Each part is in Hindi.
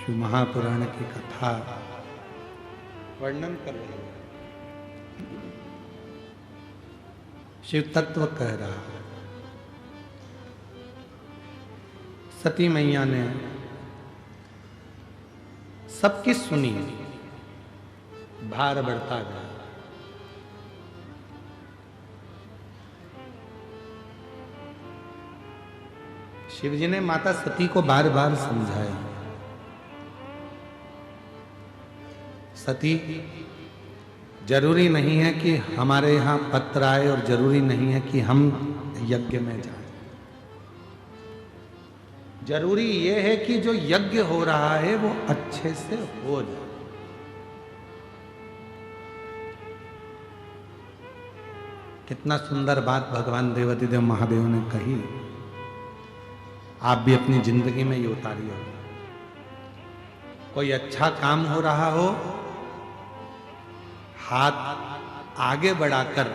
शिव महापुराण की कथा वर्णन कर रहे हैं। शिव तत्व कह रहा है। सती मैया ने सबकी सुनी, भार बढ़ता गया। शिवजी ने माता सती को बार बार समझाया, सती जरूरी नहीं है कि हमारे यहां पत्र आए और जरूरी नहीं है कि हम यज्ञ में जाएं। जरूरी यह है कि जो यज्ञ हो रहा है वो अच्छे से हो जाए। कितना सुंदर बात भगवान देवाधिदेव महादेव ने कही। आप भी अपनी जिंदगी में ये उतारिए। कोई अच्छा काम हो रहा हो, हाथ आगे बढ़ाकर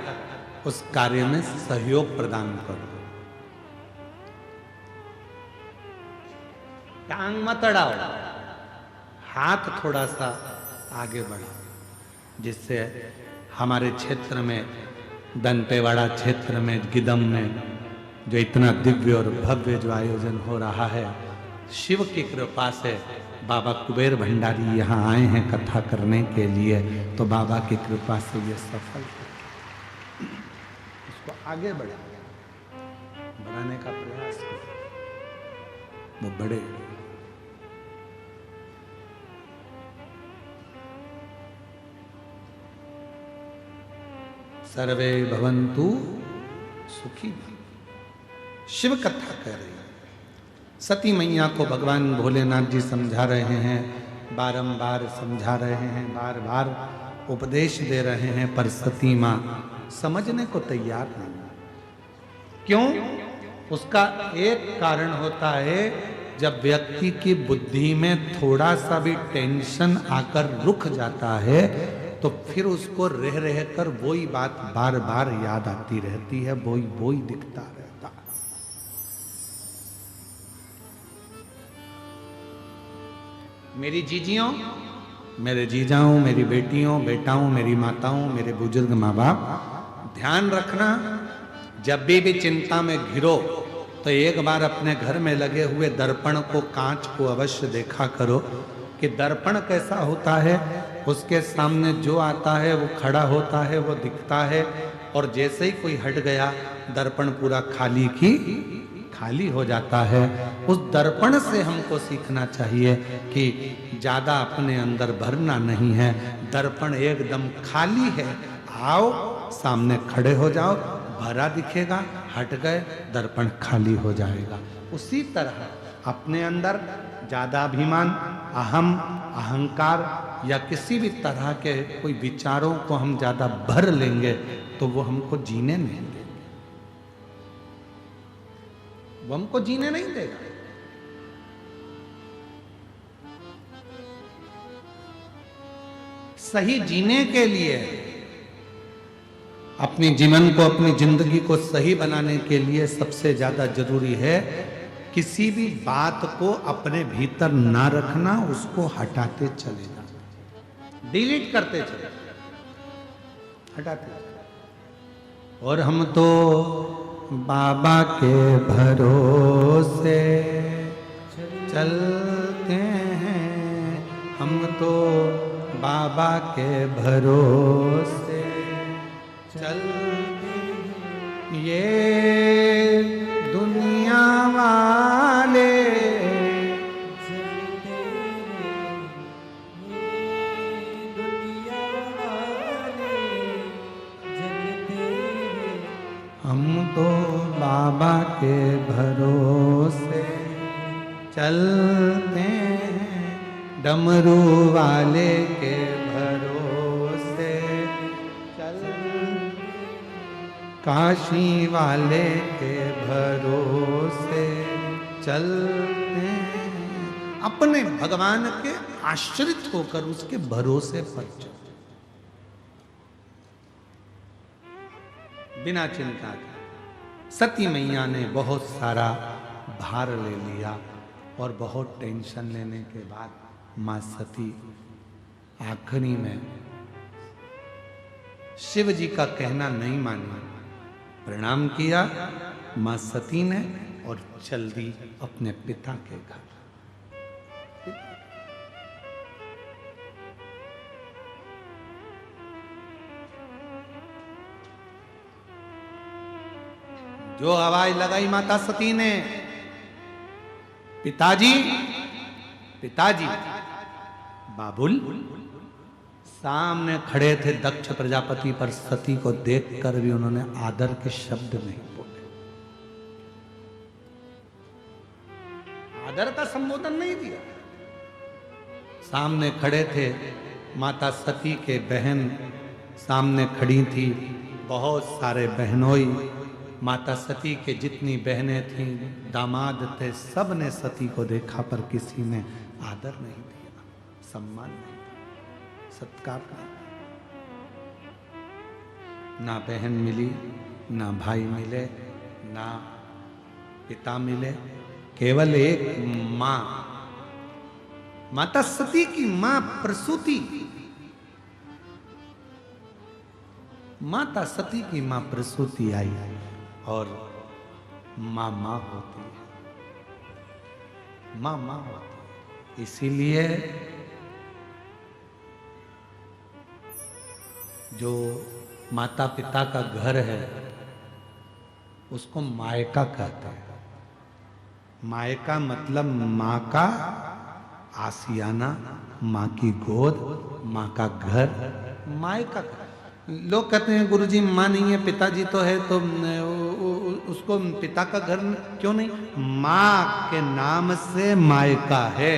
उस कार्य में सहयोग प्रदान करो। टांग मत अड़ाओ, हाथ थोड़ा सा आगे बढ़ाओ, जिससे हमारे क्षेत्र में, दंतेवाड़ा क्षेत्र में, गिदम में जो इतना दिव्य और भव्य जो आयोजन हो रहा है, शिव की कृपा से बाबा कुबेर भंडारी यहाँ आए हैं कथा करने के लिए, तो बाबा की कृपा से ये सफल है। इसको आगे बढ़ाने का प्रयास करो, वो बढ़े। सर्वे भवन्तु सुखी। शिव कथा कह रही है। सती मैया को भगवान भोलेनाथ जी समझा रहे हैं, बारंबार समझा रहे हैं, बार बार उपदेश दे रहे हैं, पर सती मां समझने को तैयार नहीं। क्यों? उसका एक कारण होता है, जब व्यक्ति की बुद्धि में थोड़ा सा भी टेंशन आकर रुक जाता है तो फिर उसको रह रहकर वही बात बार बार याद आती रहती है, वही दिखता रहता है। मेरी जीजियों, मेरे जीजाओं, मेरी बेटियों, बेटाओं, मेरी माताओं, मेरे बुजुर्ग माँ बाप, ध्यान रखना, जब भी चिंता में घिरो तो एक बार अपने घर में लगे हुए दर्पण को, कांच को अवश्य देखा करो कि दर्पण कैसा होता है। उसके सामने जो आता है वो खड़ा होता है, वो दिखता है, और जैसे ही कोई हट गया दर्पण पूरा खाली हो जाता है। उस दर्पण से हमको सीखना चाहिए कि ज्यादा अपने अंदर भरना नहीं है। दर्पण एकदम खाली है, आओ सामने खड़े हो जाओ, भरा दिखेगा, हट गए दर्पण खाली हो जाएगा। उसी तरह अपने अंदर ज्यादा अभिमान, अहम, अहंकार या किसी भी तरह के कोई विचारों को हम ज्यादा भर लेंगे तो वो हमको जीने नहीं देगा, वो हमको जीने नहीं देगा। सही जीने के लिए, अपने जीवन को, अपनी जिंदगी को सही बनाने के लिए सबसे ज्यादा जरूरी है किसी भी बात को अपने भीतर ना रखना, उसको हटाते चले जाना, डिलीट करते चले, हटाते चले। और हम तो बाबा के भरोसे चलते हैं, हम तो बाबा के भरोसे चलते हैं। ये दुनिया वाले हम तो बाबा के भरोसे चलते हैं, डमरू वाले के भरोसे चलते, काशी वाले के भरोसे चलते हैं। अपने भगवान के आश्रित होकर उसके भरोसे पर चल, बिना चिंता के। सती मैया ने बहुत सारा भार ले लिया और बहुत टेंशन लेने के बाद मां सती आखिरी में शिव जी का कहना नहीं माना, प्रणाम किया मां सती ने और चल दी अपने पिता के घर। जो आवाज लगाई माता सती ने, पिताजी पिताजी, बाबुल सामने खड़े थे दक्ष प्रजापति, पर सती को देखकर भी उन्होंने आदर के शब्द नहीं बोले, आदर का संबोधन नहीं दिया। सामने खड़े थे माता सती के बहन, सामने खड़ी थी बहुत सारे बहनोई, माता सती के जितनी बहनें थीं, दामाद थे, सब ने सती को देखा, पर किसी ने आदर नहीं दिया, सम्मान नहीं दिया, सत्कार नहीं। ना बहन मिली, ना भाई मिले, ना पिता मिले, केवल एक मां, माता सती की मां प्रसूति, माता सती की मां प्रसूति आई, और मां मां होती है, मां मां होती है। इसीलिए जो माता पिता का घर है उसको मायका कहते हैं। मायका मतलब मां का आसियाना, मां की गोद, मां का घर, मायका। लोग कहते हैं गुरुजी मां नहीं है, पिताजी तो है, तो उसको पिता का घर क्यों नहीं? मां के नाम से मायका है।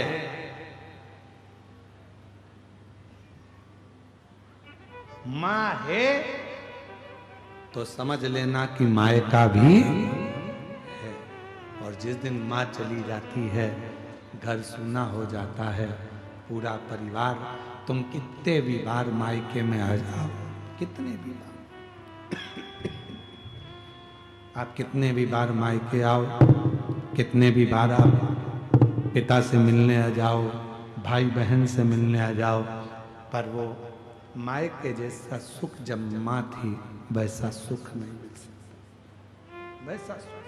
मां है तो समझ लेना कि मायका भी है। और जिस दिन मां चली जाती है, घर सूना हो जाता है, पूरा परिवार, तुम कितने भी बार मायके में आ जाओ, कितने भी बार आप कितने भी बार मायके आओ, कितने भी बार आप पिता से मिलने आ जाओ, भाई बहन से मिलने आ जाओ, पर वो मायके जैसा सुख जब मां थी वैसा सुख नहीं मिल सकता, वैसा सुख।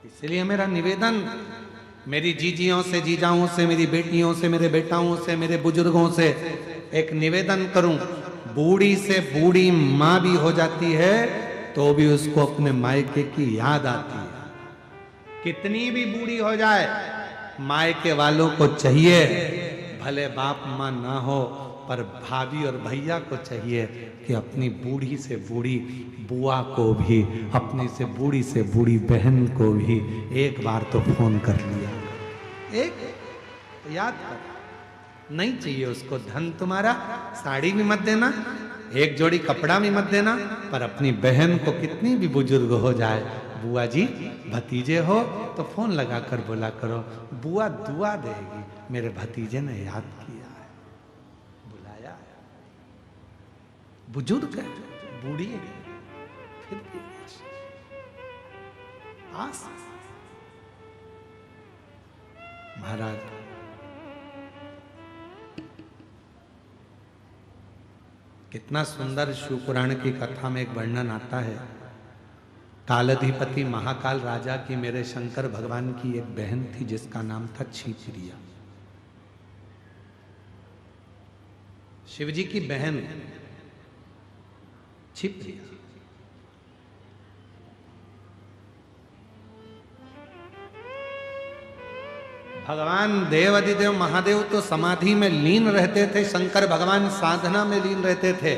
इसलिए मेरा निवेदन मेरी जीजियों से, जीजाओं से, मेरी बेटियों से, मेरे बेटाओं से, मेरे बुजुर्गों से एक निवेदन करूं, बूढ़ी से बूढ़ी मां भी हो जाती है तो भी उसको अपने मायके की याद आती है। कितनी भी बूढ़ी हो जाए, मायके वालों को चाहिए, भले बाप मां ना हो, पर भाभी और भैया को चाहिए कि अपनी बूढ़ी से बूढ़ी बुआ को भी, अपनी से बूढ़ी बहन को भी एक बार तो फोन कर लिया, एक याद कर। नहीं चाहिए उसको धन तुम्हारा, साड़ी भी मत देना, एक जोड़ी कपड़ा भी मत देना, पर अपनी बहन को कितनी भी बुजुर्ग हो जाए, बुआ जी भतीजे हो तो फोन लगाकर बोला करो, बुआ दुआ देगी, मेरे भतीजे ने याद किया है, बुलाया है। बुजुर्ग है, बूढ़ी है, फिर भी आस। महाराज कितना सुंदर शिव पुराण की कथा में एक वर्णन आता है, कालाधिपति महाकाल राजा की, मेरे शंकर भगवान की एक बहन थी जिसका नाम था क्षिप्रिया। शिवजी की बहन क्षिप्रिया। भगवान देवाधिदेव महादेव तो समाधि में लीन रहते थे, शंकर भगवान साधना में लीन रहते थे,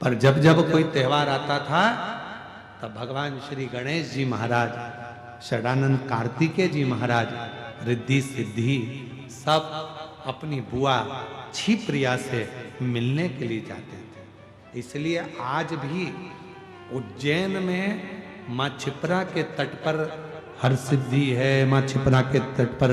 पर जब जब कोई त्योहार आता था तब भगवान श्री गणेश जी महाराज, षडानंद कार्तिकेय जी महाराज, रिद्धि सिद्धि सब अपनी बुआ क्षिप्रिया से मिलने के लिए जाते थे। इसलिए आज भी उज्जैन में मां क्षिप्रा के तट पर हर सिद्धि है, मां क्षिप्रा के तट पर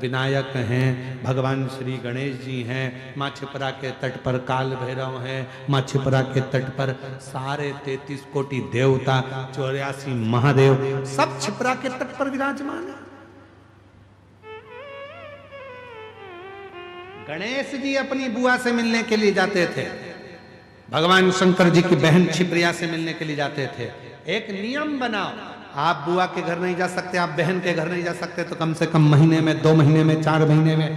विनायक हैं, भगवान श्री गणेश जी हैं, माँ छिपरा के तट पर काल भैरव हैं, माँ छिपरा के तट पर सारे 33 कोटि देवता, 84 महादेव सब छिपरा के तट पर विराजमान है। गणेश जी अपनी बुआ से मिलने के लिए जाते थे, भगवान शंकर जी की बहन छिपरिया से मिलने के लिए जाते थे। एक नियम बनाओ, आप बुआ के घर नहीं जा सकते, आप बहन के घर नहीं जा सकते, तो कम से कम महीने में, 2 महीने में, 4 महीने में,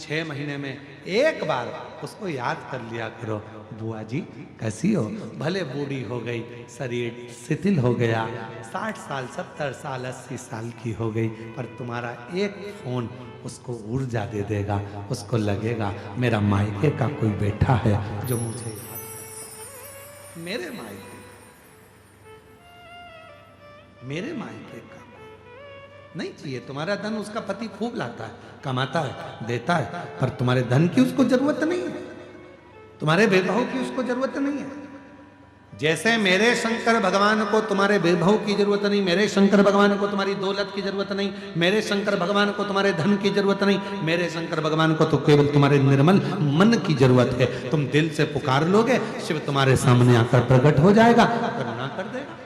6 महीने में एक बार उसको याद कर लिया करो, बुआ जी कैसी हो। भले बूढ़ी हो गई, शरीर शिथिल हो गया, 60 साल, 70 साल, 80 साल की हो गई, पर तुम्हारा एक फोन उसको ऊर्जा दे देगा, उसको लगेगा मेरा मायके का कोई बैठा है जो मुझे, मेरे मायके का नहीं चाहिए। तुम्हारा धन उसका पति खूब लाता है, कमाता है, देता है, पर तुम्हारे धन की उसको जरूरत नहीं है, तुम्हारे वैभव की उसको जरूरत नहीं है। जैसे मेरे शंकर भगवान को तुम्हारे वैभव की जरूरत नहीं, मेरे शंकर भगवान को तुम्हारी दौलत की जरूरत नहीं, मेरे शंकर भगवान को तुम्हारे धन की जरूरत नहीं, मेरे शंकर भगवान को तो केवल तुम्हारे निर्मल मन की जरूरत है। तुम दिल से पुकार लोगे, शिव तुम्हारे सामने आकर प्रकट हो जाएगा, करुणा कर देगा।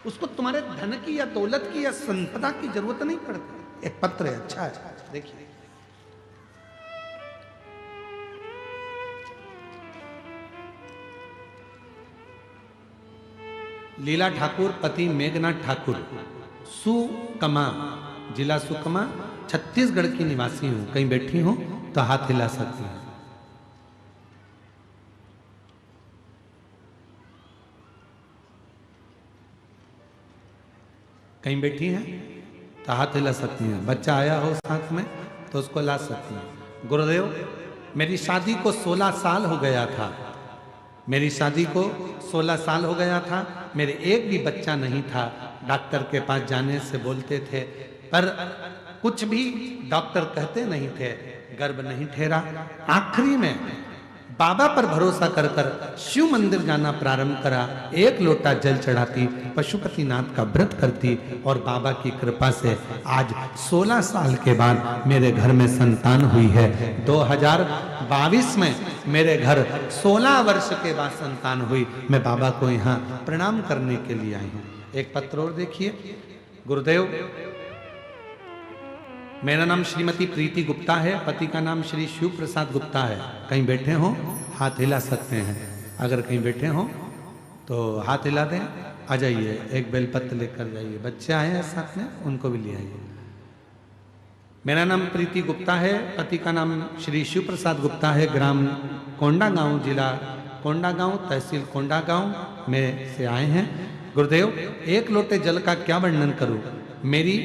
उसको तुम्हारे धन की या दौलत की या संपदा की जरूरत नहीं पड़ती। एक पत्र है, अच्छा है, देखिए। लीला ठाकुर पति मेघनाथ ठाकुर, सुकमा, जिला सुकमा, छत्तीसगढ़ की निवासी हूं। कहीं बैठी हो तो हाथ हिला सकती हैं। कहीं बैठी हैं तो हाथ हिला सकती हैं। बच्चा आया हो साथ में तो उसको ला सकती हैं। गुरुदेव, मेरी शादी को 16 साल हो गया था, मेरी शादी को 16 साल हो गया था, मेरे एक भी बच्चा नहीं था। डॉक्टर के पास जाने से बोलते थे, पर कुछ भी डॉक्टर कहते नहीं थे, गर्भ नहीं ठहरा। आखिरी में बाबा पर भरोसा कर कर शिव मंदिर जाना प्रारंभ करा। एक लोटा जल चढ़ाती, पशुपतिनाथ का व्रत करती, और बाबा की कृपा से आज 16 साल के बाद मेरे घर में संतान हुई है। 2022 में मेरे घर 16 वर्ष के बाद संतान हुई। मैं बाबा को यहाँ प्रणाम करने के लिए आई हूँ। एक पत्र और देखिए। गुरुदेव, मेरा नाम श्रीमती प्रीति गुप्ता है, पति का नाम श्री शिव प्रसाद गुप्ता है। कहीं बैठे हो हाथ हिला सकते हैं, अगर कहीं बैठे हो तो हाथ हिला दें। आ जाइए, एक बेलपत्र लेकर जाइए। बच्चे आए हैं साथ में, उनको भी ले आइए। मेरा नाम प्रीति गुप्ता है, पति का नाम श्री शिव प्रसाद गुप्ता है। ग्राम कोंडागांव, जिला कोंडागांव, तहसील कोंडागांव में से आए हैं। गुरुदेव, एक लोटे जल का क्या वर्णन करूं। मेरी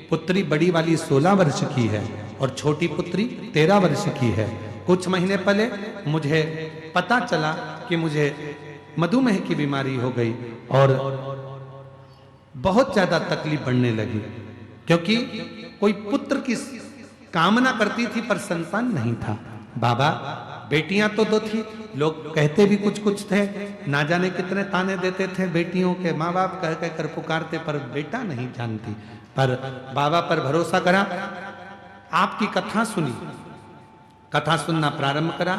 पुत्री बड़ी वाली 16 वर्ष की है और छोटी पुत्री 13 वर्ष की है। कुछ महीने पहले मुझे पता चला कि मुझे मधुमेह की बीमारी हो गई और बहुत ज्यादा तकलीफ बढ़ने लगी, क्योंकि कोई पुत्र की कामना करती थी पर संतान नहीं था। बाबा, बेटियां तो 2 थी, लोग कहते भी कुछ कुछ थे, ना जाने कितने ताने देते थे बेटियों के, माँ बाप कह कह कर पुकारते, पर बेटा नहीं जानती। पर बाबा पर भरोसा करा, आपकी कथा सुनी, कथा सुनना प्रारंभ करा।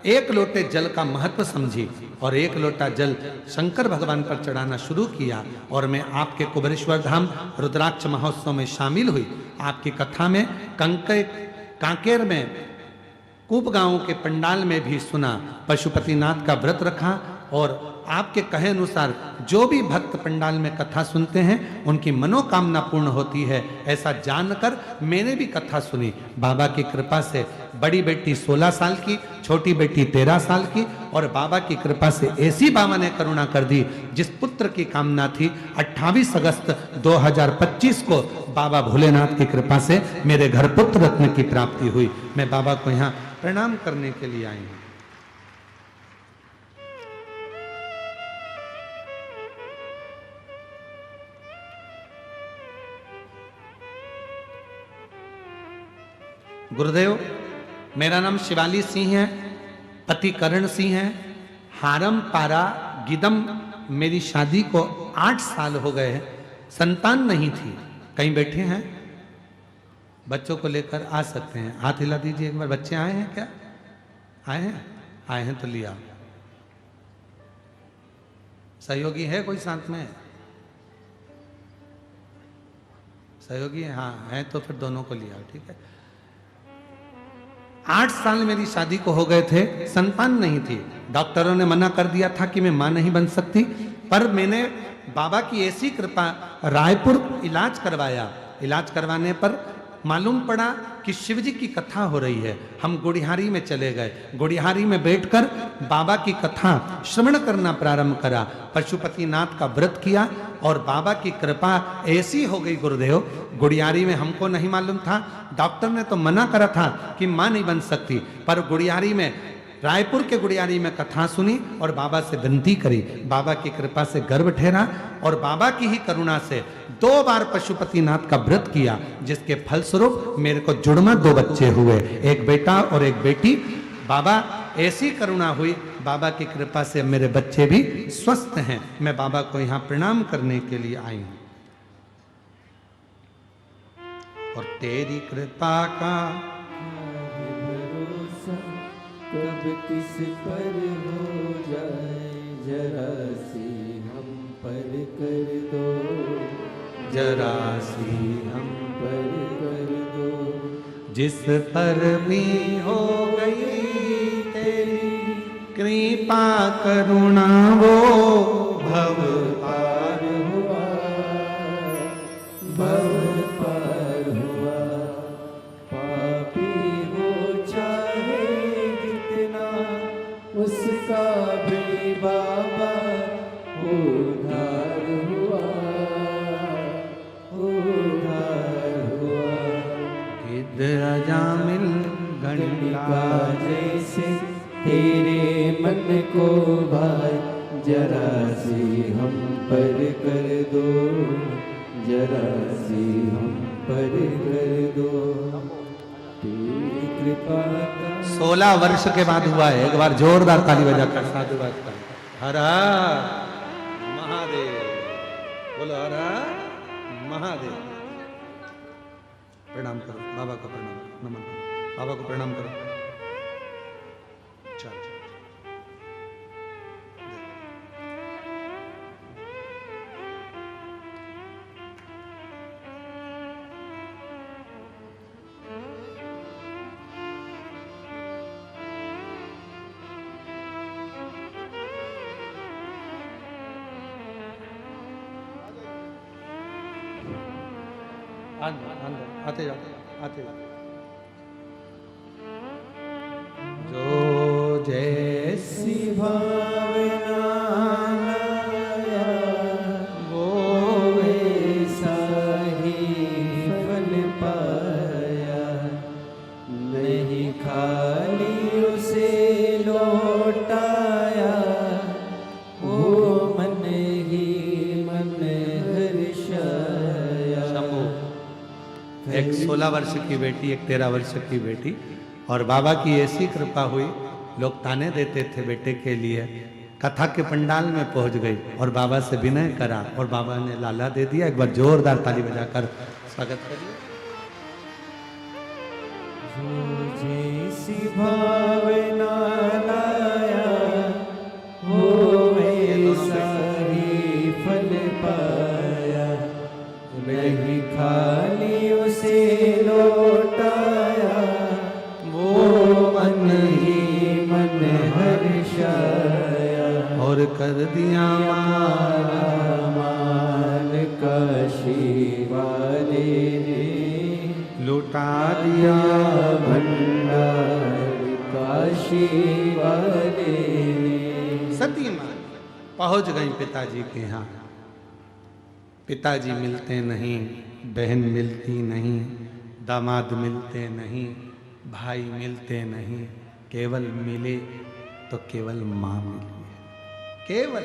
एक लोटे जल का महत्व समझी और एक लोटा जल शंकर भगवान पर चढ़ाना शुरू किया, और मैं आपके कुबेरेश्वर धाम रुद्राक्ष महोत्सव में शामिल हुई। आपकी कथा में कांकेर में कूप गांव के पंडाल में भी सुना, पशुपतिनाथ का व्रत रखा, और आपके कहे अनुसार जो भी भक्त पंडाल में कथा सुनते हैं उनकी मनोकामना पूर्ण होती है। ऐसा जानकर मैंने भी कथा सुनी। बाबा की कृपा से बड़ी बेटी 16 साल की, छोटी बेटी 13 साल की, और बाबा की कृपा से ऐसी बाबा ने करुणा कर दी, जिस पुत्र की कामना थी 28 अगस्त 2025 को बाबा भोलेनाथ की कृपा से मेरे घर पुत्र रत्न की प्राप्ति हुई। मैं बाबा को यहाँ प्रणाम करने के लिए आई हूँ। गुरुदेव, मेरा नाम शिवाली सिंह है, पति करण सिंह है, हारम पारा गिदम। मेरी शादी को 8 साल हो गए हैं, संतान नहीं थी। कहीं बैठे हैं। बच्चों को लेकर आ सकते हैं। हाथ हिला दीजिए एक बार। बच्चे आए हैं क्या? आए हैं? आए हैं तो लिया। सहयोगी है कोई साथ में? सहयोगी है? हाँ है तो फिर दोनों को लिया, ठीक है। 8 साल मेरी शादी को हो गए थे, संतान नहीं थी। डॉक्टरों ने मना कर दिया था कि मैं मां नहीं बन सकती, पर मैंने बाबा की ऐसी कृपा, रायपुर इलाज करवाया। इलाज करवाने पर मालूम पड़ा कि शिव जी की कथा हो रही है। हम गुड़िहारी में चले गए। गुड़िहारी में बैठकर बाबा की कथा श्रवण करना प्रारंभ करा। पशुपतिनाथ का व्रत किया और बाबा की कृपा ऐसी हो गई गुरुदेव। गुड़ियारी में हमको नहीं मालूम था, डॉक्टर ने तो मना करा था कि मां नहीं बन सकती, पर गुड़ियारी में, रायपुर के गुड़ियारी में कथा सुनी और बाबा से विनती करी। बाबा की कृपा से गर्भ ठहरा और बाबा की ही करुणा से 2 बार पशुपतिनाथ का व्रत किया, जिसके फलस्वरूप मेरे को जुड़वा 2 बच्चे हुए, एक बेटा और एक बेटी। बाबा ऐसी करुणा हुई, बाबा की कृपा से मेरे बच्चे भी स्वस्थ हैं। मैं बाबा को यहाँ प्रणाम करने के लिए आई हूं। और तेरी कृपा का कब किस पर हो जाए, जरा सी हम पर कर दो, जरा सी हम पर कर दो। जिस पर भी हो गई तेरी कृपा करुणा, वो भव पार हुआ, भव पार हुआ। पापी हो चाहे जितना, उसका भी बाबा उद्धार हुआ, उद्धार हुआ। गिद्ध अजामिल गणिका जैसे तेरे मन को भाई, जरा सी हम पर कर दो, जरा सी हम पर कर दो। तेरी कृपा का 16 वर्ष के बाद हुआ है। एक बार जोरदार ताली बजाकर साधुवाद कर। हर हर महादेव, बोलो हर हर महादेव। प्रणाम करो बाबा को, प्रणाम नमन करो बाबा को, प्रणाम करो। चल आते जाओ, आते जाओ। जो जैसी भावना लाया, वो वैसा ही फल पाया। नहीं खाली उसे लौटाया, वो मन ही मन हर्षाया। शंभू, एक 16 वर्ष की बेटी, एक 13 वर्ष की बेटी, और बाबा की ऐसी कृपा हुई, लोग ताने देते थे बेटे के लिए। कथा के पंडाल में पहुंच गई और बाबा से विनय करा और बाबा ने लाला दे दिया। एक बार जोरदार ताली बजाकर स्वागत करिए। जो जैसी भावना लाया, वो वैसा ही फल पाया। नहीं खाली उसे लौटाया, वो मन ही मन हर्षाया। और कर दिया हमारा मान काशी वाले ने, लुटा दिया भंडार काशी वाले ने। सती मां पहुंच गई पिताजी के यहाँ। पिताजी मिलते नहीं, बहन मिलती नहीं, दामाद मिलते नहीं, भाई मिलते नहीं, केवल मिले तो केवल मां मिली है, केवल।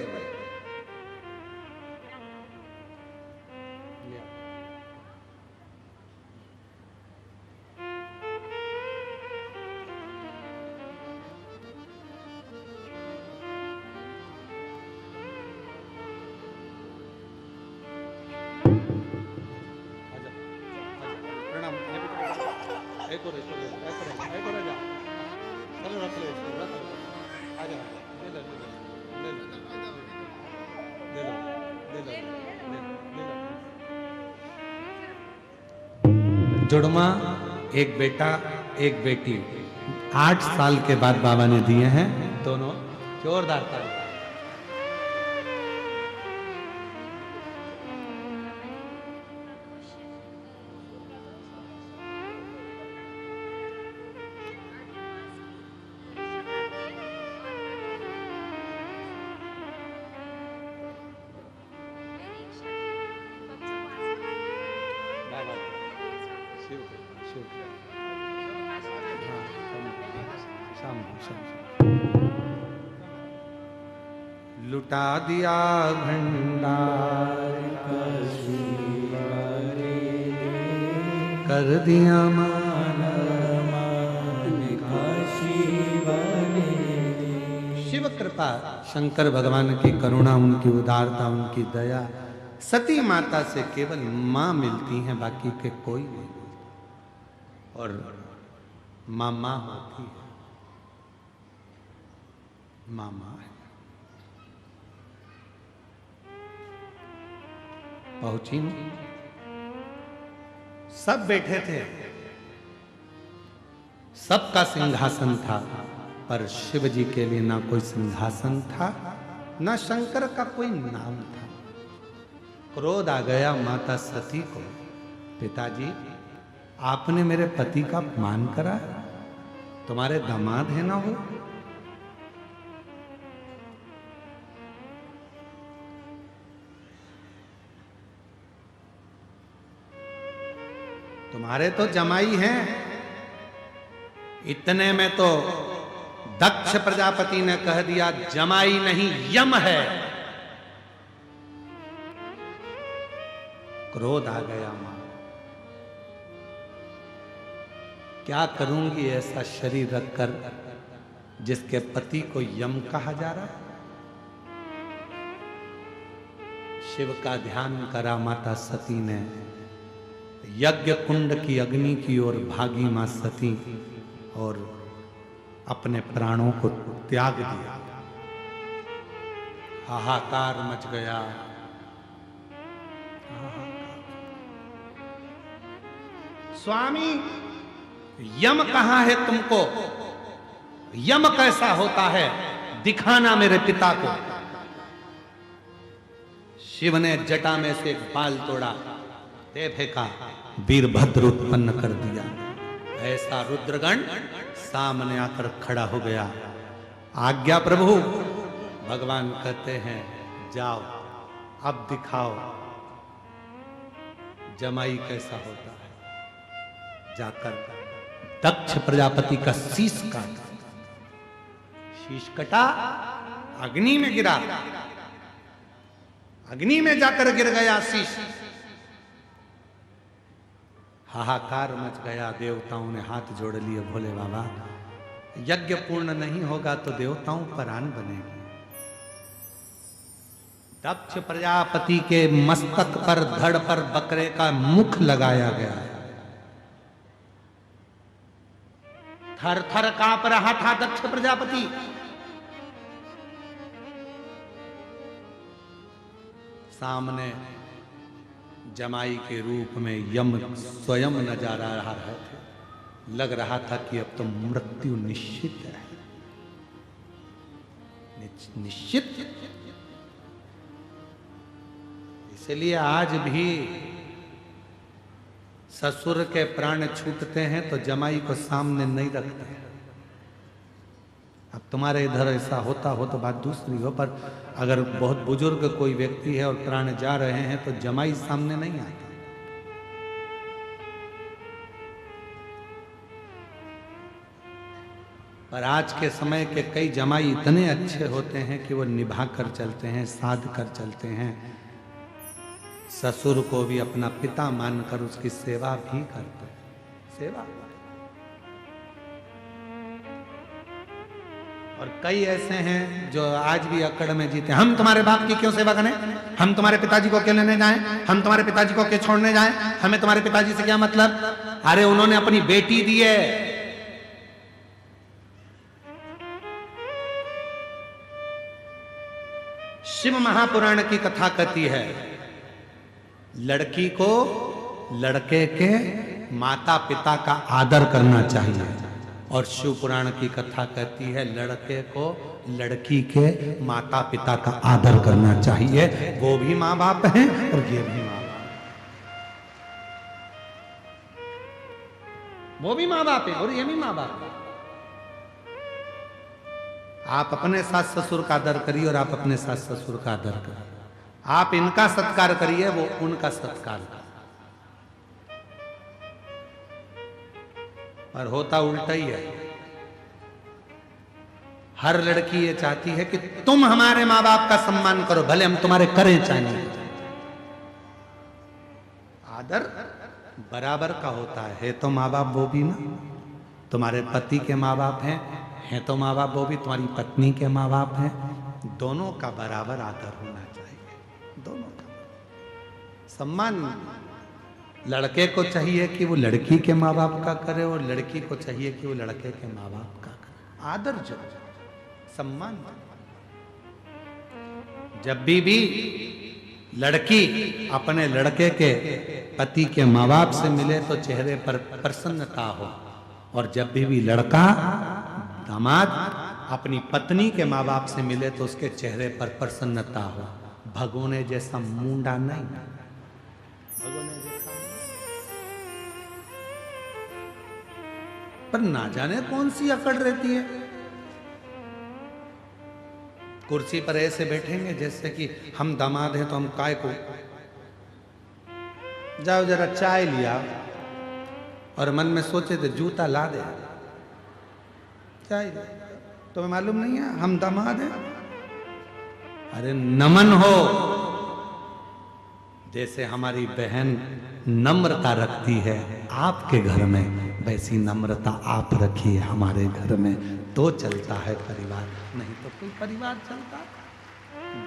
प्रणाम। एक और जा चलो रख ले इसको रख ले आ जा ले लो जुड़मा एक बेटा एक बेटी 8 साल के बाद बाबा ने दिए हैं दोनों जोरदार ताली लुटा दिया भंडार कर दिया शिव कृपा शंकर भगवान की करुणा उनकी उदारता उनकी दया सती माता से केवल माँ मिलती हैं बाकी के कोई नहीं और माँ माँ होती है माँ माँ है पहुंची सब बैठे थे सबका सिंहासन था पर शिव जी के लिए ना कोई सिंहासन था ना शंकर का कोई नाम था क्रोध आ गया माता सती को पिताजी आपने मेरे पति का अपमान करा तुम्हारे दामाद है ना वो तुम्हारे तो जमाई हैं इतने में तो दक्ष प्रजापति ने कह दिया जमाई नहीं यम है क्रोध आ गया मां क्या करूंगी ऐसा शरीर रखकर जिसके पति को यम कहा जा रहा है शिव का ध्यान करा माता सती ने यज्ञ कुंड की अग्नि की ओर भागी मां सती और अपने प्राणों को त्याग दिया हाहाकार मच गया स्वामी यम कहां है तुमको यम कैसा होता है दिखाना मेरे पिता को शिव ने जटा में से एक बाल तोड़ा दे फेंका वीरभद्र उत्पन्न कर दिया ऐसा रुद्रगण सामने आकर खड़ा हो गया आज्ञा प्रभु भगवान कहते हैं जाओ अब दिखाओ जमाई कैसा होता है जाकर दक्ष प्रजापति का शीश काटा शीश कटा अग्नि में गिरा अग्नि में जाकर गिर गया शीश हाहाकार मच गया देवताओं ने हाथ जोड़ लिए भोले बाबा यज्ञ पूर्ण नहीं होगा तो देवताओं पर आन बनेगी दक्ष प्रजापति के मस्तक पर धड़ पर बकरे का मुख लगाया गया थर थर कांप रहा था दक्ष प्रजापति सामने जमाई के रूप में यम स्वयं नजर आ रहा है लग रहा था कि अब तो मृत्यु निश्चित है निश्चित इसलिए आज भी ससुर के प्राण छूटते हैं तो जमाई को सामने नहीं रखते अब तुम्हारे इधर ऐसा होता हो तो बात दूसरी हो पर अगर बहुत बुजुर्ग कोई व्यक्ति है और प्राण जा रहे हैं तो जमाई सामने नहीं आता पर आज के समय के कई जमाई इतने अच्छे होते हैं कि वो निभा कर चलते हैं साध कर चलते हैं ससुर को भी अपना पिता मानकर उसकी सेवा भी करते हैं सेवा और कई ऐसे हैं जो आज भी अकड़ में जीते हम तुम्हारे बाप की क्यों सेवा करें हम तुम्हारे पिताजी को क्यों लेने जाएं हम तुम्हारे पिताजी को क्यों छोड़ने जाएं हमें तुम्हारे पिताजी से क्या मतलब अरे उन्होंने अपनी बेटी दी है। शिव महापुराण की कथा कहती है लड़की को लड़के के माता पिता का आदर करना चाहिए, और शिव पुराण की कथा कहती है लड़के को लड़की के माता पिता का आदर करना चाहिए। वो भी माँ बाप हैं और ये भी माँ बाप, वो भी माँ बाप है और ये भी माँ बाप है। आप अपने सास ससुर का आदर करिए और आप अपने सास ससुर का आदर करिए। आप इनका सत्कार करिए, वो उनका सत्कार करिए। और होता उल्टा ही है। हर लड़की ये चाहती है कि तुम हमारे माँ बाप का सम्मान करो, भले हम तुम्हारे करें चाहे नहीं। आदर बराबर का होता है तो माँ बाप वो भी ना, तुम्हारे पति के माँ बाप हैं तो माँ बाप वो भी तुम्हारी पत्नी के माँ बाप हैं। दोनों का बराबर आदर होना चाहिए, दोनों का सम्मान। लड़के को चाहिए कि वो लड़की के माँ बाप का करे और लड़की को चाहिए कि वो लड़के के माँ बाप का करे। आदर जो सम्मान। जब भी लड़की अपने लड़के के पति के माँ बाप से मिले तो चेहरे पर प्रसन्नता हो, और जब भी लड़का दामाद अपनी पत्नी के माँ बाप से मिले तो उसके चेहरे पर प्रसन्नता हो। भगोने जैसा मुंडा नहीं, भगोने जैसा। पर ना जाने कौन सी अकड़ रहती है। कुर्सी पर ऐसे बैठेंगे जैसे कि हम दामाद हैं तो हम काय को, जाओ जरा चाय लिया, और मन में सोचे तो जूता ला दे, चाय तुम्हें मालूम नहीं है हम दामाद हैं। अरे नमन हो, जैसे हमारी बहन नम्रता रखती है आपके घर में, वैसी नम्रता आप रखिए हमारे घर में, तो चलता है परिवार, नहीं तो कोई परिवार चलता।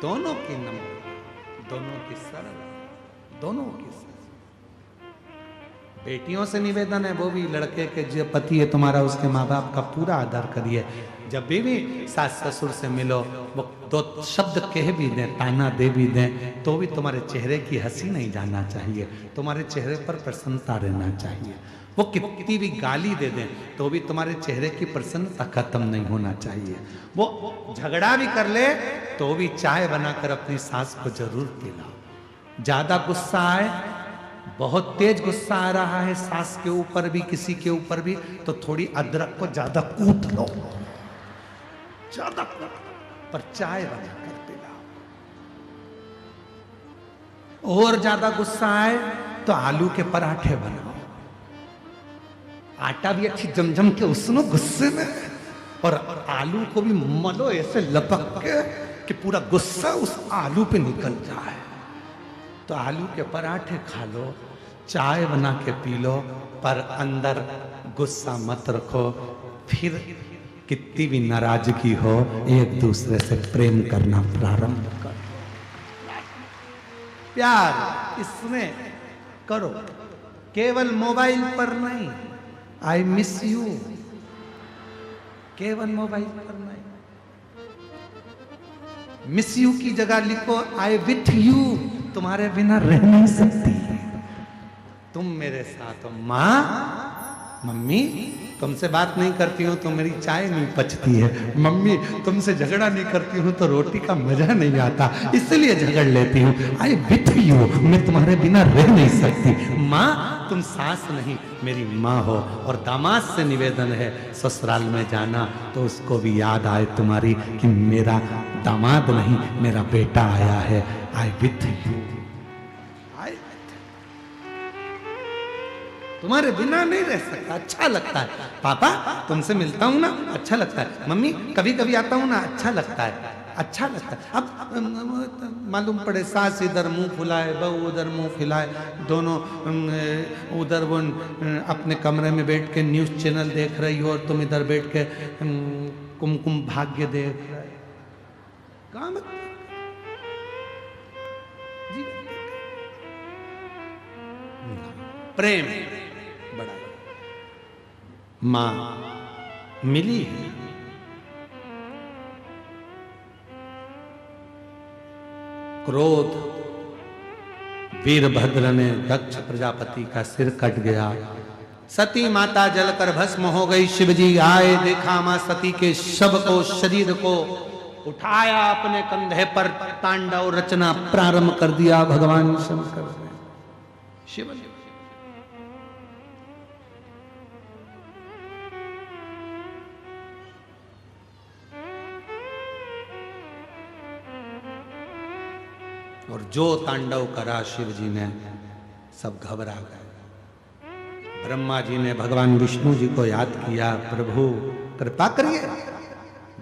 दोनों की नम्रता, दोनों की सरल, दोनों की सरल। बेटियों से निवेदन है वो भी लड़के के जो पति है तुम्हारा उसके माँ बाप का पूरा आदर करिए। जब भी सास ससुर से मिलो वो दो शब्द कह भी दें, ताना दे भी दें, तो भी तुम्हारे चेहरे की हंसी नहीं जाना चाहिए, तुम्हारे चेहरे पर प्रसन्नता रहना चाहिए। वो कितनी भी गाली दे दें तो भी तुम्हारे चेहरे की प्रसन्नता खत्म नहीं होना चाहिए। वो झगड़ा भी कर ले तो भी चाय बनाकर अपनी सास को जरूर पिलाओ। ज्यादा गुस्सा आए, बहुत तेज गुस्सा आ रहा है सास के ऊपर भी किसी के ऊपर भी, तो थोड़ी अदरक को ज्यादा कूट लो, ज्यादा पर चाय बनाकर पिलाओ। और ज्यादा गुस्सा आए तो आलू के पराठे बनाओ, आटा भी अच्छी जमजम के उसनो गुस्से में, और आलू को भी मलो ऐसे लपक के कि पूरा गुस्सा उस आलू पे निकल जाए। तो आलू के पराठे खा लो, चाय बना के पी लो, पर अंदर गुस्सा मत रखो। फिर कितनी भी नाराजगी हो एक दूसरे से प्रेम करना प्रारंभ करो, प्यार इसमें करो, केवल मोबाइल पर नहीं। आई मिस यू, केवल मोबाइल पर नहीं। मिस यू की जगह लिखो आई विथ यू, तुम्हारे बिना रह नहीं सकती, तुम मेरे साथ हो। माँ, मम्मी तुमसे बात नहीं करती हूँ तो मेरी चाय नहीं पचती है, मम्मी तुमसे झगड़ा नहीं करती हूँ तो रोटी का मजा नहीं आता, इसलिए झगड़ लेती हूँ। आई विथ यू, मैं तुम्हारे बिना रह नहीं सकती। माँ तुम सास नहीं मेरी माँ हो। और दामाद से निवेदन है ससुराल में जाना तो उसको भी याद आए तुम्हारी कि मेरा दामाद नहीं मेरा बेटा आया है। आई विथ यू, तुम्हारे बिना नहीं रह सकता, अच्छा लगता है। पापा तुमसे मिलता हूं ना अच्छा लगता है, मम्मी कभी कभी आता हूं ना अच्छा लगता है, अच्छा लगता है। अब मालूम पड़े सास इधर मुंह फुलाए बहू उधर मुंह फुलाए, दोनों उधर वो अपने कमरे में बैठ के न्यूज़ चैनल देख रही हो और तुम इधर बैठ के कुमकुम भाग्य देख रहे, कहाँ मत जी। प्रेम बड़ा मां मिली है। क्रोध, वीरभद्र ने दक्ष प्रजापति का सिर कट गया। सती माता जलकर भस्म हो गई। शिवजी आए, देखा मां सती के शव को, शरीर को उठाया, अपने कंधे पर तांडव रचना प्रारंभ कर दिया भगवान शंकर ने। शिव और जो तांडव करा शिव जी ने, सब घबरा गए। ब्रह्मा जी ने भगवान विष्णु जी को याद किया, प्रभु कृपा करिए,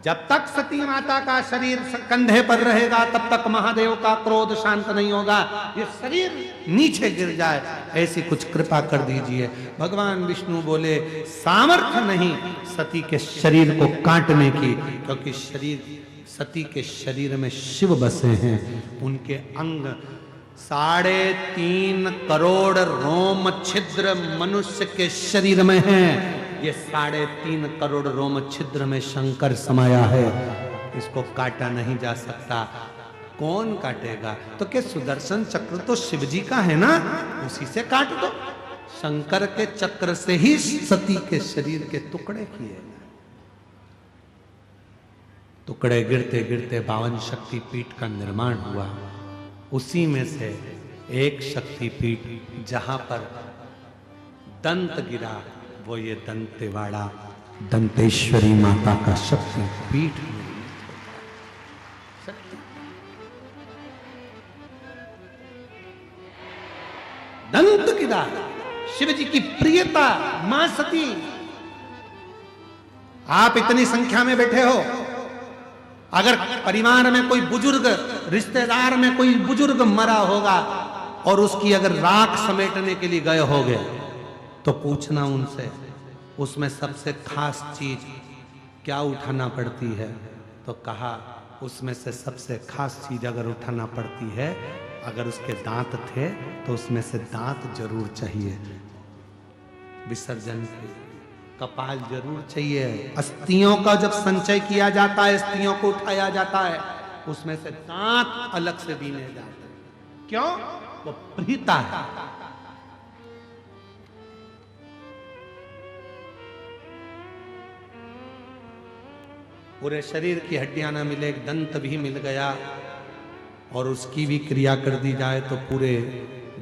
जब तक सती माता का शरीर कंधे पर रहेगा तब तक महादेव का क्रोध शांत नहीं होगा। ये शरीर नीचे गिर जाए, ऐसी कुछ कृपा कर दीजिए। भगवान विष्णु बोले, सामर्थ्य नहीं सती के शरीर को काटने की, क्योंकि सती के शरीर में शिव बसे हैं। उनके अंग 3.5 करोड़ रोम छिद्र मनुष्य के शरीर में हैं। ये 3.5 करोड़ रोम छिद्र में शंकर समाया है। इसको काटा नहीं जा सकता। कौन काटेगा? तो क्या सुदर्शन चक्र तो शिव जी का है ना, उसी से काट दो। शंकर के चक्र से ही सती के शरीर के टुकड़े किए। टुकड़े गिरते गिरते 52 शक्तिपीठ का निर्माण हुआ। उसी में से एक शक्तिपीठ जहां पर दंत गिरा, वो ये दंतेवाड़ा दंतेश्वरी माता का शक्तिपीठ। दंत गिरा, शिव जी की प्रियता मां सती। आप इतनी संख्या में बैठे हो, अगर परिवार में कोई बुजुर्ग, रिश्तेदार में कोई बुजुर्ग मरा होगा और उसकी अगर राख समेटने के लिए गए होगे, तो पूछना उनसे उसमें सबसे खास चीज क्या उठाना पड़ती है। तो कहा उसमें से सबसे खास चीज अगर उठाना पड़ती है, अगर उसके दांत थे तो उसमें से दांत जरूर चाहिए विसर्जन के। कपाल जरूर चाहिए। अस्थियों का जब संचय किया जाता है, अस्थियों को उठाया जाता है, उसमें से दांत अलग से बीने जाते हैं। क्यों? वो प्रीता है। पूरे शरीर की हड्डियां ना मिले, एक दंत भी मिल गया और उसकी भी क्रिया कर दी जाए तो पूरे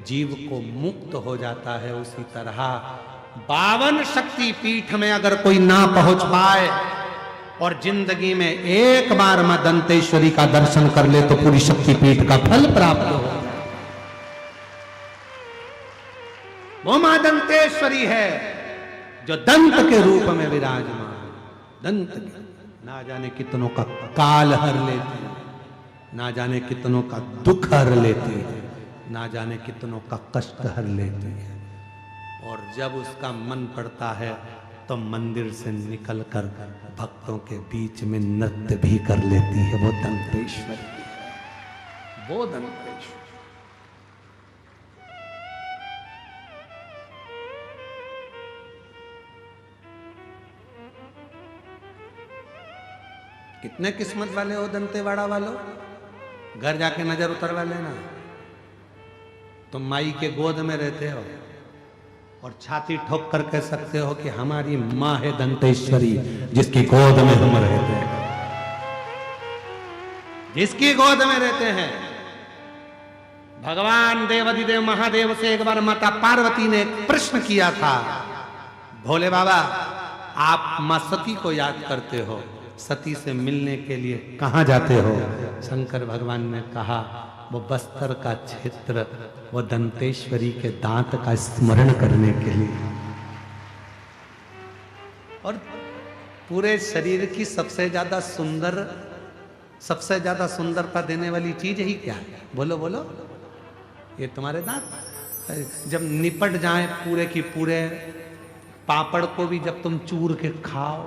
जीव को मुक्त हो जाता है। उसी तरह 52 शक्तिपीठ में अगर कोई ना पहुंच पाए और जिंदगी में एक बार मां दंतेश्वरी का दर्शन कर ले तो पूरी शक्तिपीठ का फल प्राप्त हो। वो मां दंतेश्वरी है जो दंत के रूप में विराजमान। दंत के ना जाने कितनों का काल हर लेती है, ना जाने कितनों का दुख हर लेती है, ना जाने कितनों का कष्ट हर लेती है। और जब उसका मन पड़ता है तो मंदिर से निकलकर भक्तों के बीच में नृत्य भी कर लेती है। वो दंतेश्वरी है, वो दंतेश्वरी। कितने किस्मत वाले हो दंतेवाड़ा वालों, घर जाके नजर उतरवा लेना। तुम माई के गोद में रहते हो और छाती ठोक कर कह सकते हो कि हमारी मां है दंतेश्वरी, जिसकी गोद में हम रहते हैं, जिसकी गोद में रहते हैं। भगवान देवाधिदेव महादेव से एक बार माता पार्वती ने एक प्रश्न किया था, भोले बाबा आप मां सती को याद करते हो, सती से मिलने के लिए कहां जाते हो? शंकर भगवान ने कहा वो बस्तर का क्षेत्र, वो दंतेश्वरी के दांत का स्मरण करने के लिए। और पूरे शरीर की सबसे ज्यादा सुंदरता देने वाली चीज ही क्या है? बोलो बोलो। ये तुम्हारे दांत जब निपट जाए पूरे की पूरे, पापड़ को भी जब तुम चूर के खाओ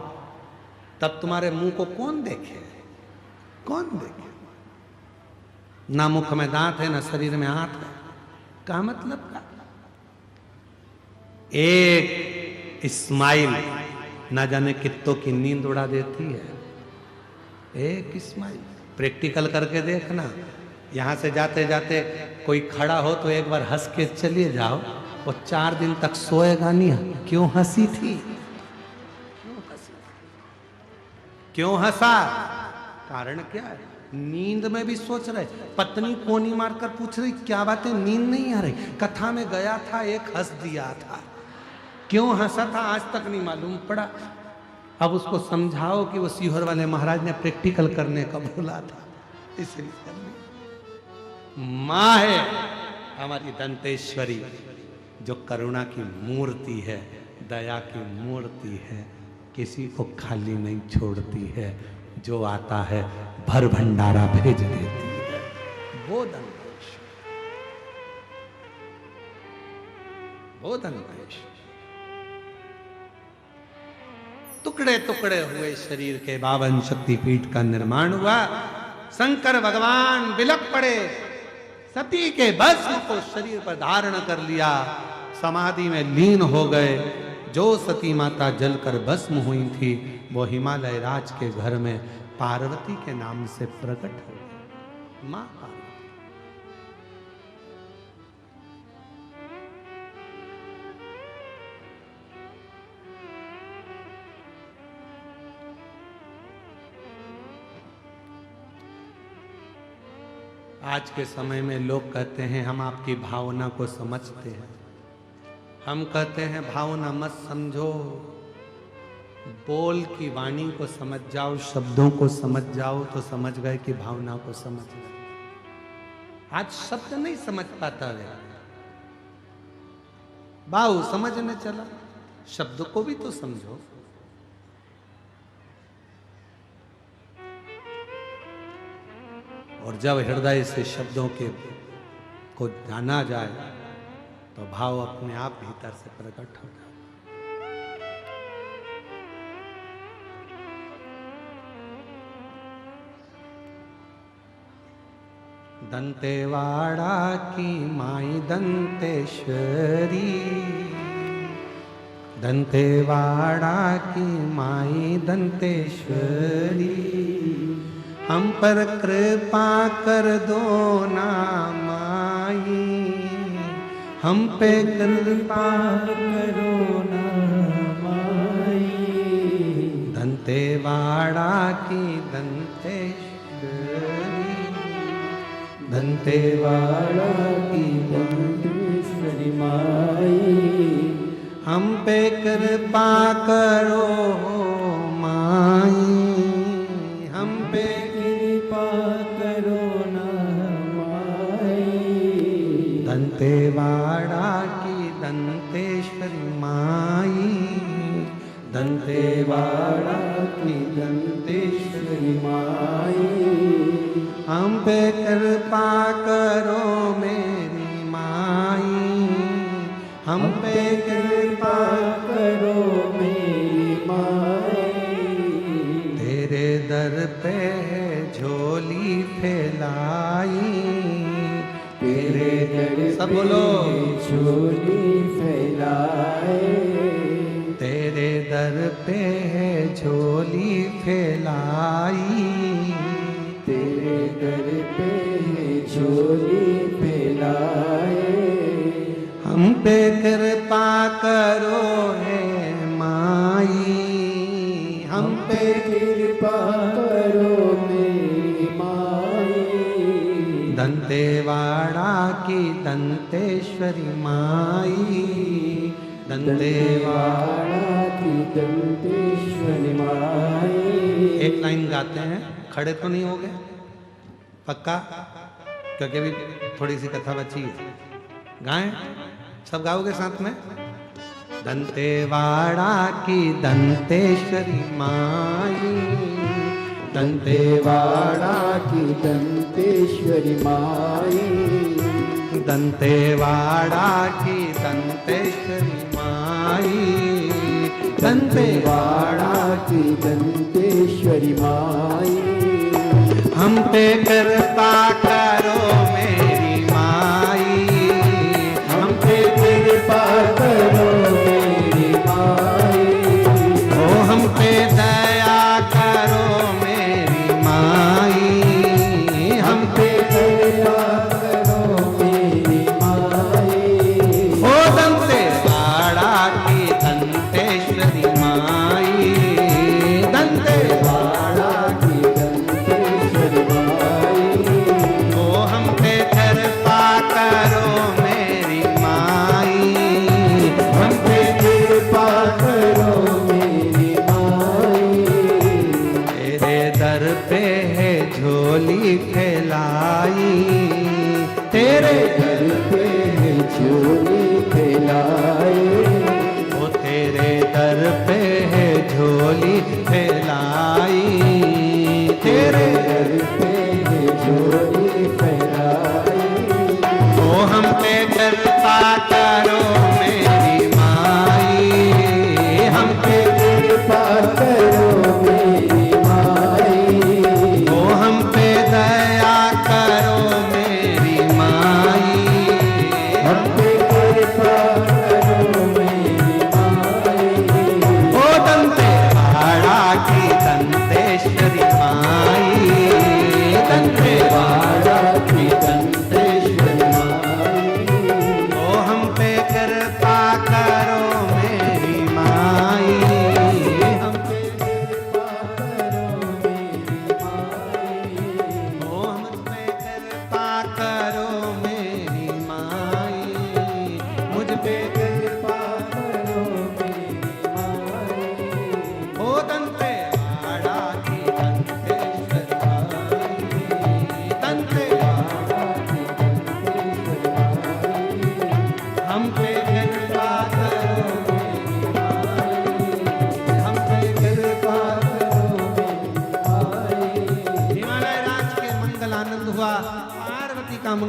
तब तुम्हारे मुंह को कौन देखे? कौन देखे? ना मुख में दांत है, ना शरीर में हाथ है। क्या मतलब का? एक स्माइल ना जाने कित्तों की नींद उड़ा देती है। एक इस्माइल प्रैक्टिकल करके देखना। यहाँ से जाते जाते कोई खड़ा हो तो एक बार हंस के चलिए जाओ, वो 4 दिन तक सोएगा नहीं। क्यों हंसी थी? क्यों हंसा? कारण क्या है? नींद में भी सोच रहे। पत्नी कोनी मारकर पूछ रही क्या बात है, नींद नहीं आ रही? कथा में गया था, एक हंस दिया था। क्यों हंसा था आज तक नहीं मालूम पड़ा। अब उसको समझाओ कि वो सीहोर वाले महाराज ने प्रैक्टिकल करने का बोला था, इसलिए माँ है हमारी दंतेश्वरी, जो करुणा की मूर्ति है, दया की मूर्ति है, किसी को खाली नहीं छोड़ती है, जो आता है भर भंडारा भेज देती है। वो दंतेश्वरी, वो दंतेश्वरी। टुकड़े टुकड़े हुए शरीर के 52 शक्तिपीठ का निर्माण हुआ। शंकर भगवान बिलक पड़े, सती के भस्म को शरीर पर धारण कर लिया, समाधि में लीन हो गए। जो सती माता जलकर भस्म हुई थी वो हिमालय राज के घर में पार्वती के नाम से प्रकट हो गई, मां पार्वती। आज के समय में लोग कहते हैं हम आपकी भावना को समझते हैं। हम कहते हैं भावना मत समझो, बोल की वाणी को समझ जाओ, शब्दों को समझ जाओ तो समझ गए कि भावना को समझ गए। आज शब्द नहीं समझ पाता है, बाऊ समझने चला, शब्द को भी तो समझो। और जब हृदय से शब्दों के को जाना जाए तो भाव अपने आप भीतर से प्रकट हो जाए। दंतेवाड़ा की माई दंतेश्वरी, दंतेवाड़ा की माई दंतेश्वरी, हम पर कृपा कर दो ना माई, हम पे कृपा करो ना माई। दंतेवाड़ा की दंतेश्वरी, दंतेवाड़ा की दंतेश्वरी माई, हम पे कृपा करो माई, हम पे कृपा करो ना माई। दंतेवाड़ा की दंतेश्वरी माई, दंतेवाड़ा की दंतेश्वरी माई, हम पे कृपा करो मेरी माई, हम पे कृपा करो मेरी माई। तेरे दर पे है झोली फैलाई, तेरे दर सब बोलो झोली फैलाए, तेरे दर पे है झोली फैलाई, तेरे दर पे झोली फैलाए, हम पे कृपा करो है माई, हम पे कृपा करो मेरी माई। दंतेवाड़ा की दंतेश्वरी माई, दंतेवाड़ा की दंतेश्वरी माई। एक लाइन गाते हैं, खड़े तो नहीं हो गए पक्का, क्योंकि अभी थोड़ी सी कथा बची है। गाएं, सब गाओगे साथ में। दंतेवाड़ा की दंतेश्वरी माई, दंतेवाड़ा की दंतेश्वरी माई, दंतेवाड़ा की दंतेश्वरी माई, दंतेवाड़ा की दंतेश्वरी माई, हम पे कृपा करो मेरी माई, हम पे कृपा करो मेरी माई, ओ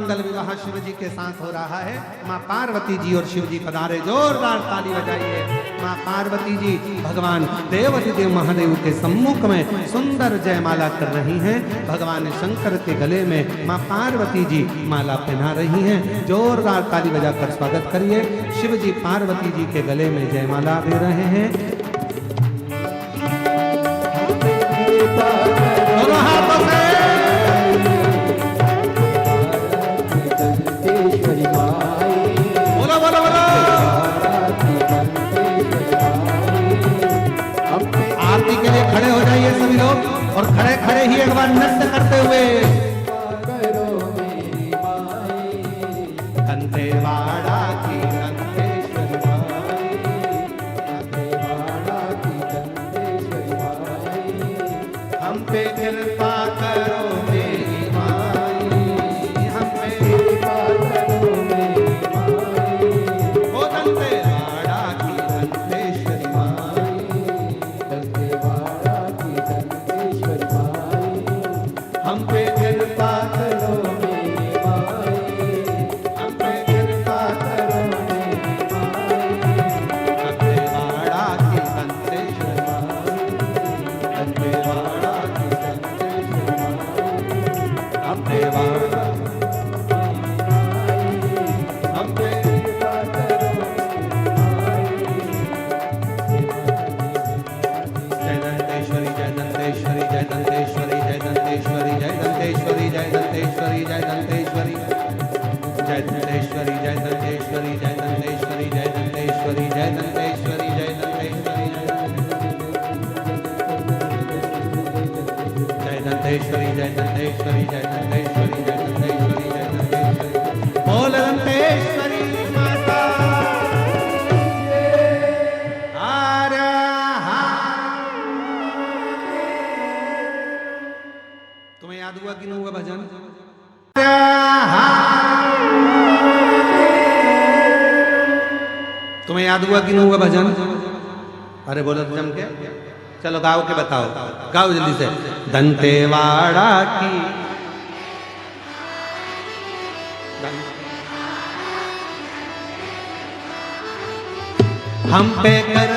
मंगल विवाह शिव जी के साथ हो रहा है। माँ पार्वती जी और शिव जी पधारे, जोरदार ताली बजाइए। माँ पार्वती जी भगवान देवाधिदेव महादेव के सम्मुख में सुंदर जयमाला कर रही हैं। भगवान शंकर के गले में माँ पार्वती जी माला पहना रही हैं। जोरदार ताली बजाकर स्वागत करिए। शिव जी पार्वती जी के गले में जयमाला दे रहे हैं। दोनों हाथों से बोलो बोलो बोलो। आरती के लिए खड़े हो जाइए सभी लोग, और खड़े खड़े ही एक बार नृत्य करते हुए दंतेवाड़ा की दंतेश्वरी हम पे कृपा करो मेरी माई, हम पे कृपा करो मेरी माई। ओ दंतेवाड़ा की दंतेश्वरी माई, दंतेवाड़ा की दंतेश्वरी माई, हम पे कृपा करो मेरी माई, हम पे कृपा करो मेरी माई। दंतेवाड़ा की दंतेश्वरी माई, दंतेवाड़ा की दंतेश्वरी माई, हम पे वाड़ा, हम पे कृपा करो जय दंतेश्वरी, जय दंतेश्वरी, जय दंतेश्वरी, जय दंतेश्वरी, जय दंतेश्वरी, जय दंतेश्वरी, जय दंतेश्वरी, जय दंतेश्वरी, जय दंतेश्वरी, जय दंतेश्वरी, जय दंतेश्वरी, जय दंतेश्वरी, जय दंतेश्वरी, जय दंतेश्वरी, जय दंतेश्वरी, जय दंतेश्वरी, जय दंतेश्वरी, जय दंतेश्वरी। बोल दंतेश्वरी माता हर हर। तुम्हें याद हुआ कि नहीं हुआ भजन? तुम्हें याद हुआ कि नहीं हुआ भजन? अरे बोलो जम के, चलो गाओ के बताओ, गाओ जल्दी से। दंतेवाड़ा की हम पे कर